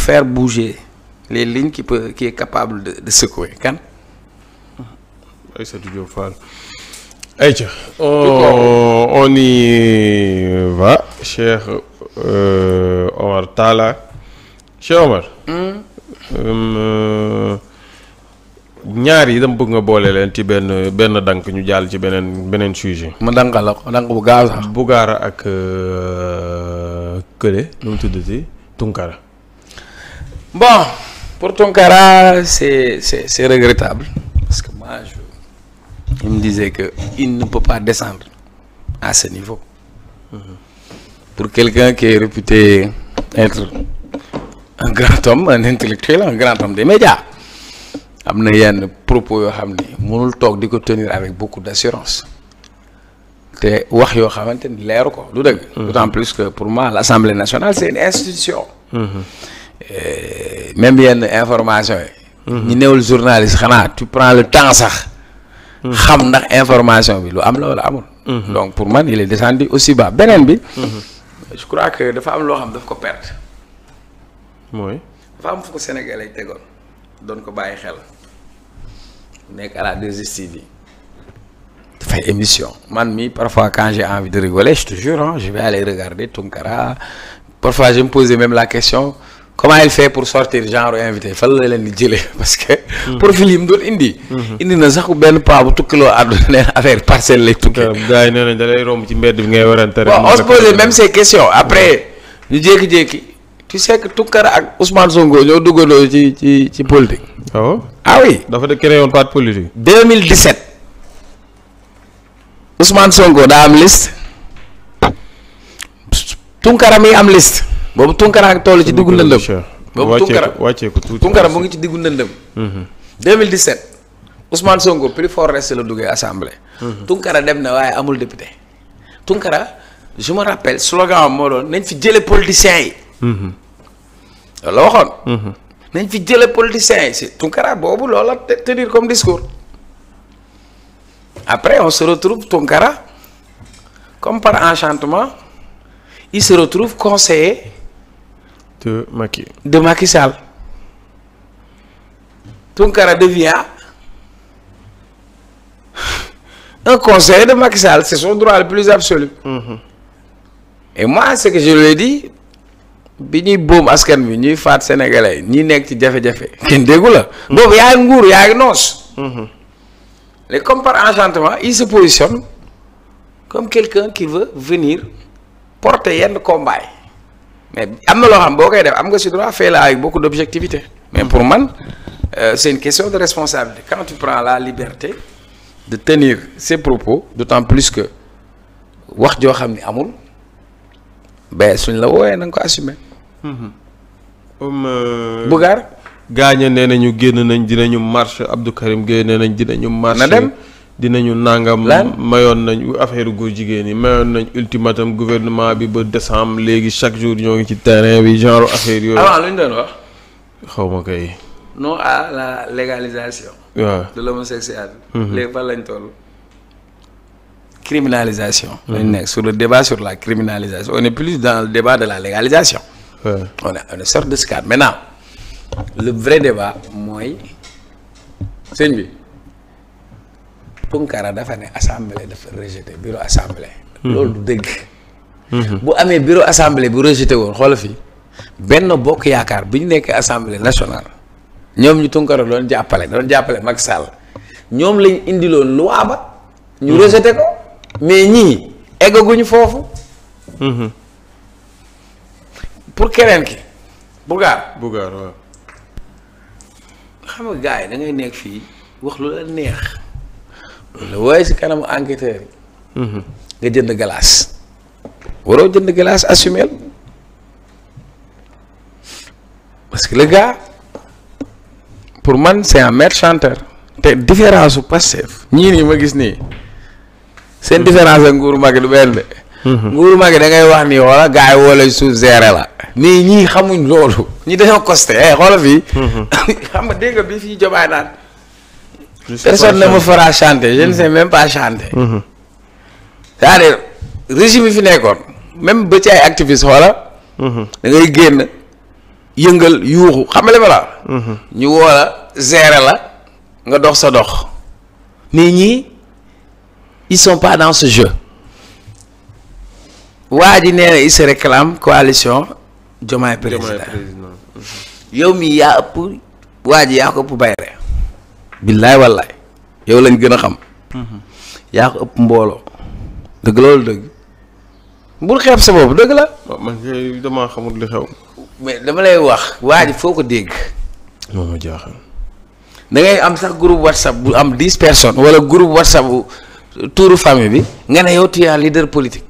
faire bouger les lignes qui est capable de secouer kan. Aïssatou Diop Fall. Aïcha on y va Cheikh Omar Talla Cheikh Omar. ñaar yi dama bëgg nga boole leen ci benn dank ñu jàll ci beneen sujet. ma dankal la ko dank bu gaaw sax. Bougara ak Kële nu mu tuddati Tunkara. Bon pour Tunkara c'est regrettable parce que moi il me disait que il ne peut pas descendre à ce niveau. Pour quelqu'un qui est réputé être un grand homme, un intellectuel, un grand homme des médias. am na yenn propos yoo xam ni mënul toog di ko tenir avec beaucoup d'assurance te wax yoo xamante ni leeru ko du dëgg. D'autant plus que pour moi l'Assemblée nationale c'est une institution. Même yenn information yi. ñu newul journaliste xanaa tu prends le temps sax. xam ndax information bi lu am la wala amul. Donc pour man il est descendu aussi bas beneen bi. Je crois que dafa am loo xam daf ko perdre. mooy. dafa am fu ko Sénégalais tegoon doon ko bàyyi xel. nekk à la 2STV dafay émission man mi parfois quand j'ai envie de rigoler je te jure hein, je vais aller regarder Tunkara parfois je me posais même la question comment il fait pour sortir genre invité fan la leen di jëlee parce que profil yi mu doon indi na sax benn paa bu tukkiloo àdduna ne affaire parcelle lay tukkee gars yi nee nañ da lay romb ci mbedd bi ngay warante rek bon on se posait même ces questions après ñu jékki-jékki tu sais que Tunkara ak Ousmane Sonko ñoo duggandoo ci politique. Ah oui. dafa de créé woon parti politique. 2017 Ousmane Sonko daa am liste Tunkara mi am liste boobu Tunkara ak toll ci diggu ndëndëm. boobu Tunkara mu ngi ci diggu ndëndëm. 2017 Ousmane Sonko plus fort reste la duggee assemblée. Tunkara dem na waaye amul député. Tunkara je me rappelle slogan am moo doon nañ fi jële politiciens yi. loolu la waxoon. nañ fi jële politiciens yi si Tunkara boobu loolu la tenir comme discours. après on se retrouve Tunkara comme par enchantement il se retrouve conseiller de Macky Sall. Tunkara devient un conseiller de Macky Sall c'est son droit le plus absolu. Et moi ce que je lui ai dit bi ñuy boom askan bi ñuy faat sénégalais ñi nekk ci jafe-jafe kenn déggu la. boobu yaa ngi nguur yaa ngi noos. mais comme par enchantement il se positionne comme quelqu'un qui veut venir porter yenn combat yi mais am na loo xam boo koy def am nga ci droit faire la avec beaucoup d'objectivité. mais pour man c'est une question de responsabilité quand tu prends la liberté de tenir ses propos d'autant plus que wax joo xam ni amul ben suñ la wooyee na nga ko assumer. Bougara. gaañe nee nañu génn nañ dinañu marche Abdou Karim Gueye nee nañ dinañu marche na dem dinañu nangam. mayoon nañ affaire góor jigéen yi mayoon nañ ultimatum gouvernement bi ba décembre léegi chaque jour ñoo ngi ci terrain bi genre affaire yooyu. avant lu ñu doon wax. xaw ma kay. non à la légalisation. waaw de l'homosexualité. léegi fan lañ toll. criminalisation. lañ nekk sur le débat sur la criminalisation on est plus dans le débat de la légalisation. on est sorti de ce cadre maintenant le vrai débat mooy sëñ bi Tunkara dafa ne assemblée dafa rejeté bureau assemblée. loolu du dëgg. bu amee bureau assemblée bu rejeté woon xoola fii benn bokk yaakaar bi ñu nekkee assemblée nationale ñoom ñu Tunkara doon jàppale Macky Sall ñoom lañ indiloon loi ba. ñu rejeté ko mais ñii eggaguñu foofu. pour keneen ki Bougara waaw. xam nga gars yi da ngay nekk fii wax lu la neex la waaye si kanamu enquêteur yi. nga jënd glace. waroo jënd glace assumé parce que le gars pour man c'est un maître chanteur. te différence su Pastef ñii nii ma gis nii seen différence ak nguuru Macky du benn de. nguuru Macky da ngay wax nii wala gars yi wala suuf géré la. mais ñii xamuñ loolu. ñi dañoo costé xoolal fii. xam nga dégg nga bi fii Diomaye naan. personne ne me fera chanter je ne sais même pas chanter. c'est-à-dire régime yi fi nekkoon même ba ci ay activistes xoola. da ngay génn yëngal yuuxu xam nga li ma la. ñu woo la gérer la nga dox sa dox mais ñii ils sont pas dans ce jeu. waa ji nee na il se réclame coalition Diomaye président yow mii yaa ëpp waa ji yaa ko ëpp bayre billaay wallaay yow lañ gën a xam. yaa ko ëpp mbooloo. dëgg loolu dëgg bul xeeb sa bopp dëgg la. man kay damaa xamul li xew. mais dama lay wax waa ji foo ko dégg. moo ma jaaxal. da ngay am sax groupe WhatsApp bu am 10 personnes wala groupe WhatsApp bu tuuru famille bi nga ne yow tu es un leader politique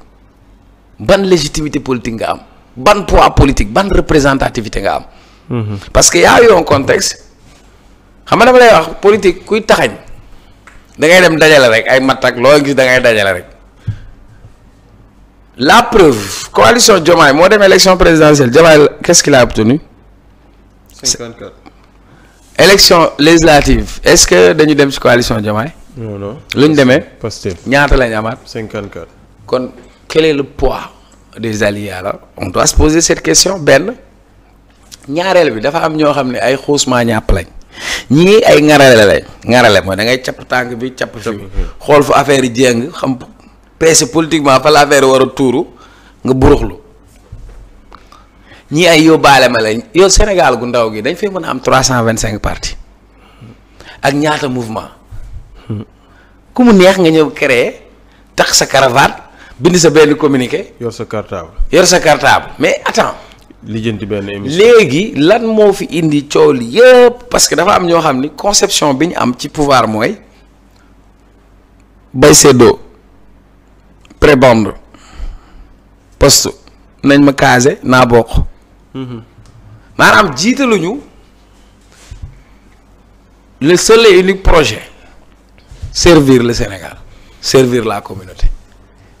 ban légitimité politique nga am ban poids politique ban représentativité nga am. parce que y a eu un contexte xam nga dama lay wax politique kuy taxañ da ngay dem dajale rek ay matt ak loo gis da ngay dajale rek. La preuve coalition Diomaye moo dem élection présidentielle Diomaye qu'est-ce qu'il a obtenu. 54. élection législative est-ce que dañu dem ci coalition Diomaye. non non lu ñu demee. Pastef ñaata lañ amaat. 54. kon quel est le poids des alliés alors on doit se poser cette question benn ñaareel bi dafa am ñoo xam ne ay xuusmaa ñàpp lañ ñii ay ŋarale lañ ŋarale mooy da ngay capp tànk bi capp fi xool fu affaire yi jéng xam. peese politiquement fa la affaire war a tuuru nga buruxlu ñii ay yóbbaale ma lañ yow Sénégal gu ndaw gi dañ fay mën a am 325 partis ak ñaata mouvement ku mu neex nga ñëw créer tax sa cravate bind sa benn communiqué. yor sa cartable. mais attends. lijjanti benn émission. léegi lan moo fi indi coow li yëpp parce que dafa am ñoo xam ni conception bi ñu am ci pouvoir mooy bay seddoo. prébande poste nañ ma casé naa bokk. maanaam jiitaluñu le seul et unique projet servir le Sénégal servir la communauté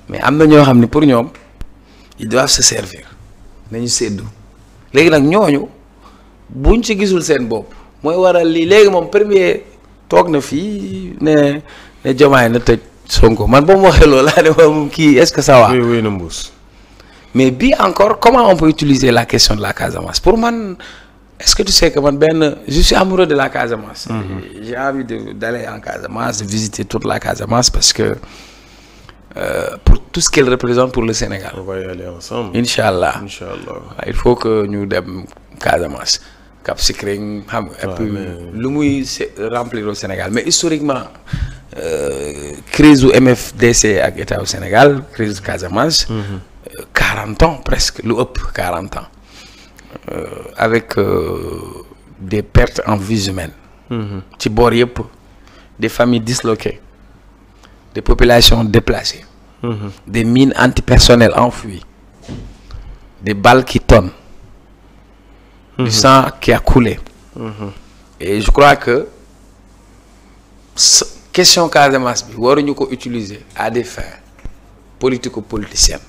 mais am na ñoo xam ne pour ñoom ils doivent se servir nañu séddu léegi nag ñooñu buñ ci gisul seen bopp mooy waral lii léegi moom premier toog na fii ne Diomaye na tëj Sonko man ba mu waxee loolu laa ne moom kii est-ce que ça va. oui na mbuus. mais bii encore comment on peut utiliser la question de la Casamance pour man est-ce que tu sais que man je suis amoureux de la Casamance. J'ai envie d'aller en Casamance de visiter toute la Casamance parce que pour tout ce qu'elle représente pour le Sénégal. On va y aller ensemble. Inch'Allah. Inch'Allah. Il faut que ñu dem Casamance. Cap Skirring xam nga. et puis lu muy remplir au Sénégal mais historiquement. Crise u MFDC ak état au Sénégal crise Casamance. 40 ans presque lu ëpp 40 ans. Avec des pertes en vies humaines. ci boor yëpp des familles disloquées des populations déplacées. des mines antipersonnelles enfouies. des balles qui tonnent. du sang qui a coulé. et je crois que question Casamance bi waruñu ko utiliser à des fins politico-politiciennes.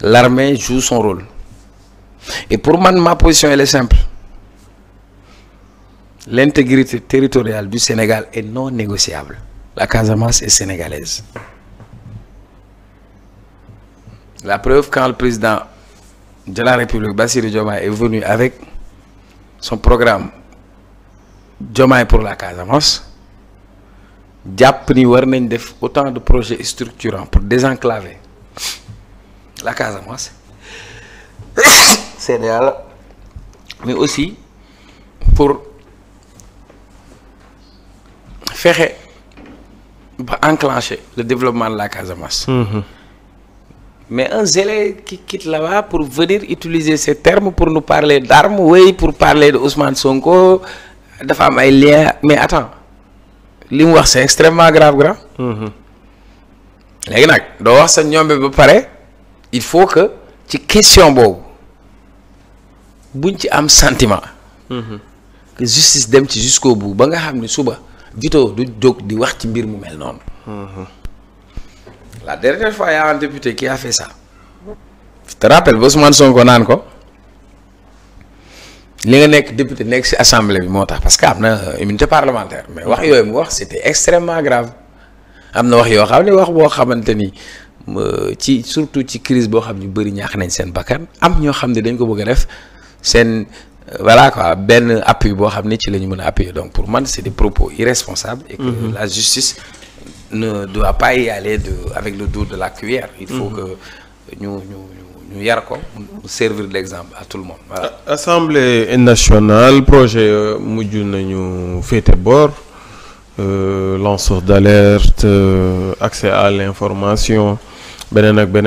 L'armée joue son rôle et pour man ma position elle est simple. L'intégrité territoriale du Sénégal est non négociable. La Casamance est sénégalaise. La preuve quand le président de la République Bassirou Diomaye est venu avec son programme Diomaye pour la Casamance jàpp ni war nañ def autant de projets structurants pour désenclaver la Casamance c'est yàlla mais aussi pour fexe ba enclencher le développement de la Casamance. Mais un zélé qui quitte là-bas pour venir utiliser ces termes pour nous parler d'armes, oui, pour parler de Ousmane Sonko, dafa am ay liens mais attends li mu wax c'est extrêmement grave grand. léegi nag doo wax sa ñoombe ba pare il faut que ci question boobu buñ ci am sentiment. que justice dem ci jusqu'au bout ba nga xam ne suba Vito du jóg di wax ci mbir mu mel noonu. La dernière fois y a un député qui a fait ça. Tu te rappelles ba Ousmane Sonko naan ko li nga nekk député nekk ci assemblée bi moo tax parce que am na immunité parlementaire mais wax yooyu mu wax c'était extrêmement grave am na wax yoo xam ne wax boo xamante ni ci surtout ci crise boo xam ne bëri ñaax nañ seen bakkan am ñoo xam ne dañ ko bëgg a def seen voilà quoi benn appui boo xam ne ci la ñu mën a appuyer donc pour man c'est des propos irresponsables et que la justice ne doit pas y aller avec le dos de la cuillère. Il faut que ñu yar ko servir d'exemple à tout le monde voilà. Assemblée nationale projet mujj nañu féete boor lanceur d'alerte accès à l'information beneen ak beneen